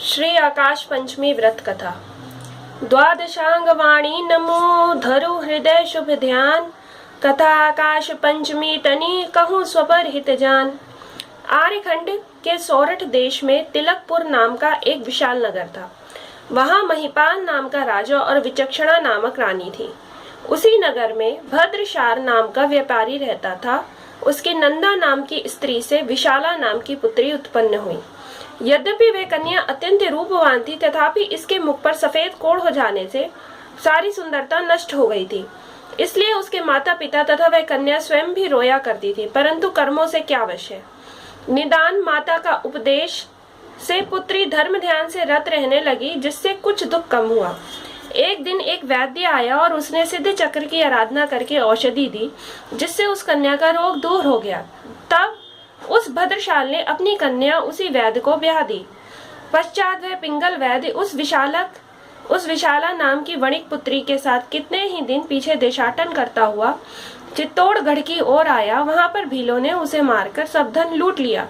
श्री आकाश पंचमी व्रत कथा। द्वादशांगवाणी नमो धरु हृदय शुभ ध्यान। कथा आकाश पंचमी तनी कहूँ स्वपर हित जान। आर्यखंड के सोरठ देश में तिलकपुर नाम का एक विशाल नगर था। वहाँ महिपाल नाम का राजा और विचक्षणा नामक रानी थी। उसी नगर में भद्रशार नाम का व्यापारी रहता था। उसकी नंदा नाम की स्त्री से विशाला नाम की पुत्री उत्पन्न हुई। यद्यपि वह कन्या अत्यंत रूपवान थी, तथापि इसके मुख पर सफेद कोढ़ हो जाने से सारी सुंदरता नष्ट हो गई थी। इसलिए उसके माता पिता तथा वह कन्या स्वयं भी रोया करती थी, परंतु कर्मों से क्या वश है। निदान माता का उपदेश से पुत्री धर्म ध्यान से रत रहने लगी, जिससे कुछ दुख कम हुआ। एक दिन एक वैद्य आया और उसने सिद्ध चक्र की आराधना करके औषधि दी, जिससे उस कन्या का रोग दूर हो गया। तब उस भद्रशाल ने अपनी कन्या उसी वैद्य को ब्याह दी। पश्चात वह पिंगल वैद्य उस विशाला नाम की वणिक पुत्री के साथ कितने ही दिन पीछे देशाटन करता हुआ चित्तौड़गढ़ की ओर आया। वहां पर भीलों ने उसे मारकर सब धन लूट लिया।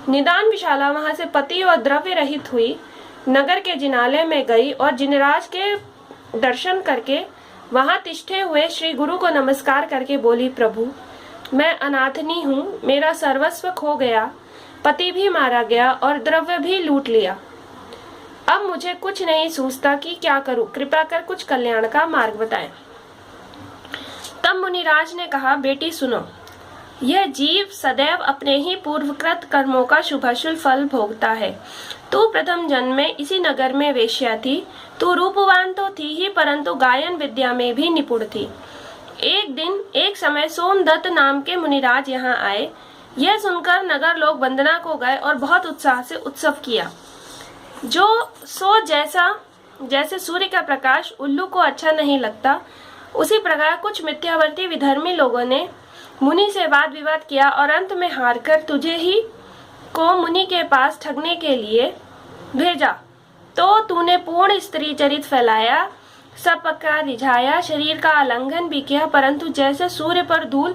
निदान विशाला वहां से पति और द्रव्य रहित हुई नगर के जिनालय में गई और जिनराज के दर्शन करके वहां तिष्ठे हुए श्री गुरु को नमस्कार करके बोली, प्रभु मैं अनाथनी हूँ, मेरा सर्वस्व खो गया, पति भी मारा गया और द्रव्य भी लूट लिया। अब मुझे कुछ नहीं सूझता कि क्या करूँ, कृपा कर कुछ कल्याण का मार्ग बताएं। तब मुनिराज ने कहा, बेटी सुनो, यह जीव सदैव अपने ही पूर्वकृत कर्मों का शुभाशुभ फल भोगता है। तू प्रथम जन्म में इसी नगर में वेश्या थी। तू रूपवान तो थी ही, परंतु गायन विद्या में भी निपुण थी। एक समय सोमदत्त नाम के मुनिराज यहाँ आए। यह सुनकर नगर लोग वंदना को गए और बहुत उत्साह से उत्सव किया। जैसे सूर्य का प्रकाश उल्लू को अच्छा नहीं लगता, उसी प्रकार कुछ मिथ्यावर्ती विधर्मी लोगों ने मुनि से वाद विवाद किया और अंत में हारकर तुझे ही को मुनि के पास ठगने के लिए भेजा। तो तूने पूर्ण स्त्री चरित फैलाया, सब पक्का रिझाया, शरीर का आलिंगन भी किया, परंतु जैसे सूर्य पर धूल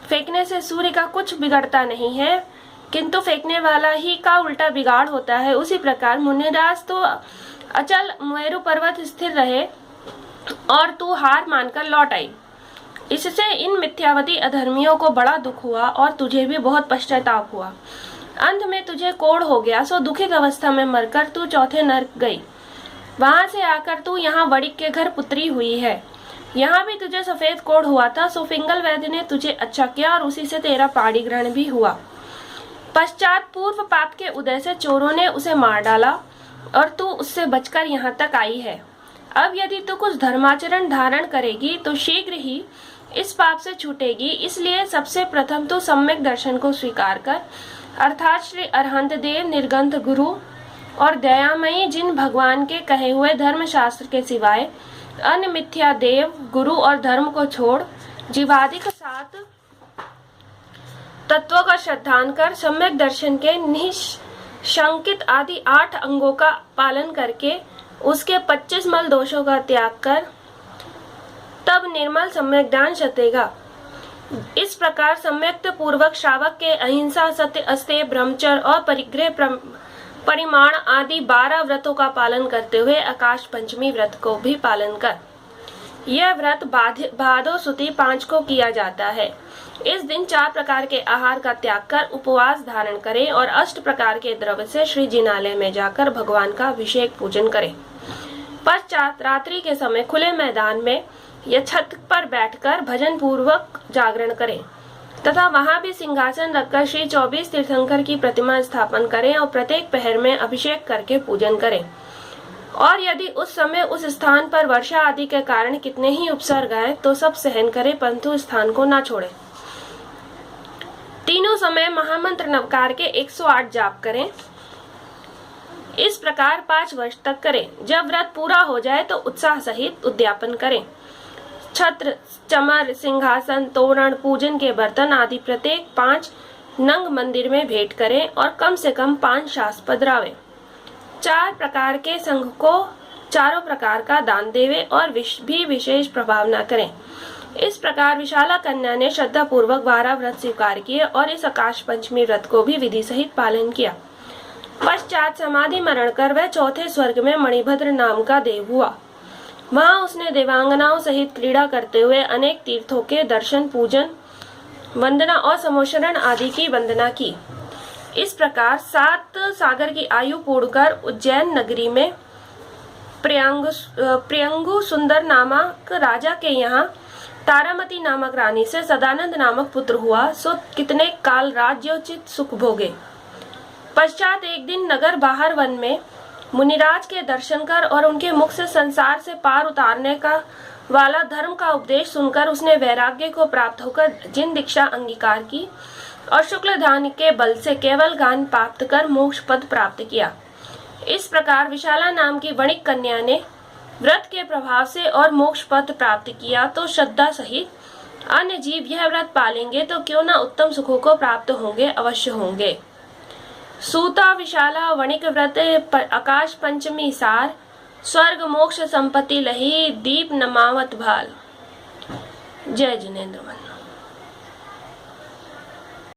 फेंकने से सूर्य का कुछ बिगड़ता नहीं है, किंतु फेंकने वाला ही का उल्टा बिगाड़ होता है, उसी प्रकार मुनिराज तो अचल मेरु पर्वत स्थिर रहे और तू हार मानकर लौट आई। इससे इन मिथ्यावती अधर्मियों को बड़ा दुख हुआ और तुझे भी बहुत पश्चाताप हुआ। अंत में तुझे कोढ़ हो गया, सो दुखित अवस्था में मरकर तू चौथे नरक गई। वहां से आकर तू यहाँ वणिक के घर पुत्री हुई है। यहाँ भी तुझे सफेद कोढ़ हुआ था, सो पिंगल वैद्य ने तुझे अच्छा किया और उसी से तेरा पाणी ग्रहण भी हुआ। पश्चात पूर्व पाप के उदय से चोरों ने उसे मार डाला और तू उससे बचकर यहाँ तक आई है। अब यदि तू कुछ धर्माचरण धारण करेगी तो शीघ्र ही इस पाप से छूटेगी। इसलिए सबसे प्रथम तो सम्यक दर्शन को स्वीकार कर, अर्थात श्री अरहंत देव निर्गंथ गुरु और दयामयी जिन भगवान के कहे हुए धर्म शास्त्र के सिवाय अन्य मिथ्या देव गुरु और धर्म को छोड़ जीवादिक 7 तत्वों का श्रद्धान कर सम्यक दर्शन के निशंकित आदि 8 अंगों का पालन करके उसके 25 मल दोषों का त्याग कर तब निर्मल सम्यक ज्ञान शतेगा। इस प्रकार सम्यक्त पूर्वक श्रावक के अहिंसा, सत्य, अस्तेय, ब्रह्मचर्य और परिग्रह परिमाण आदि 12 व्रतों का पालन करते हुए आकाश पंचमी व्रत को भी पालन कर। यह व्रत भादो सुदी 5 को किया जाता है। इस दिन 4 प्रकार के आहार का त्याग कर उपवास धारण करें और 8 प्रकार के द्रव्य से श्री जिनालय में जाकर भगवान का अभिषेक पूजन करें। पश्चात रात्रि के समय खुले मैदान में या छत पर बैठकर भजन पूर्वक जागरण करें तथा वहां भी सिंहासन रखकर श्री 24 तीर्थंकर की प्रतिमा स्थापन करें और प्रत्येक पहर में अभिषेक करके पूजन करें। और यदि उस समय उस स्थान पर वर्षा आदि के कारण कितने ही उपसर्ग आए तो सब सहन करें, परंतु स्थान को ना छोड़े। तीनों समय महामंत्र नवकार के 108 जाप करें। इस प्रकार 5 वर्ष तक करें। जब व्रत पूरा हो जाए तो उत्साह सहित उद्यापन करें। छत्र, चमर, सिंहासन, तोरण, पूजन के बर्तन आदि प्रत्येक 5 नंग मंदिर में भेंट करें और कम से कम 5 शास पधरावे। 4 प्रकार के संघ को चारों प्रकार का दान देवे और भी विशेष प्रभाव न करें। इस प्रकार विशाला कन्या ने श्रद्धा पूर्वक 12 व्रत स्वीकार किए और इस आकाश पंचमी व्रत को भी विधि सहित पालन किया। पश्चात समाधि मरण कर वह चौथे स्वर्ग में मणिभद्र नाम का देव हुआ। वहां उसने देवांगनाओं सहित क्रीड़ा करते हुए अनेक तीर्थों के दर्शन, पूजन, वंदना और समोशरण आदि की वंदना की। इस प्रकार 7 सागर की आयु पूर्ण कर उज्जैन नगरी में प्रियंगु सुंदर नामक राजा के यहाँ तारामती नामक रानी से सदानंद नामक पुत्र हुआ। सो कितने काल राज्योचित सुख भोगे। पश्चात एक दिन नगर बाहर वन में मुनिराज के दर्शन कर और उनके मुख से संसार से पार उतारने का वाला धर्म का उपदेश सुनकर उसने वैराग्य को प्राप्त होकर जिन दीक्षा अंगीकार की और शुक्ल ध्यान के बल से केवल ज्ञान प्राप्त कर मोक्ष पद प्राप्त किया। इस प्रकार विशाला नाम की वणिक कन्या ने व्रत के प्रभाव से और मोक्ष पद प्राप्त किया। तो श्रद्धा सहित अन्य जीव यह व्रत पालेंगे तो क्यों न उत्तम सुखों को प्राप्त होंगे, अवश्य होंगे। सूता विशाला वणिक व्रत आकाश पंचमी सार, स्वर्ग मोक्ष संपत्ति लही दीप नमावत भाल। जय जिनेन्द्र मन।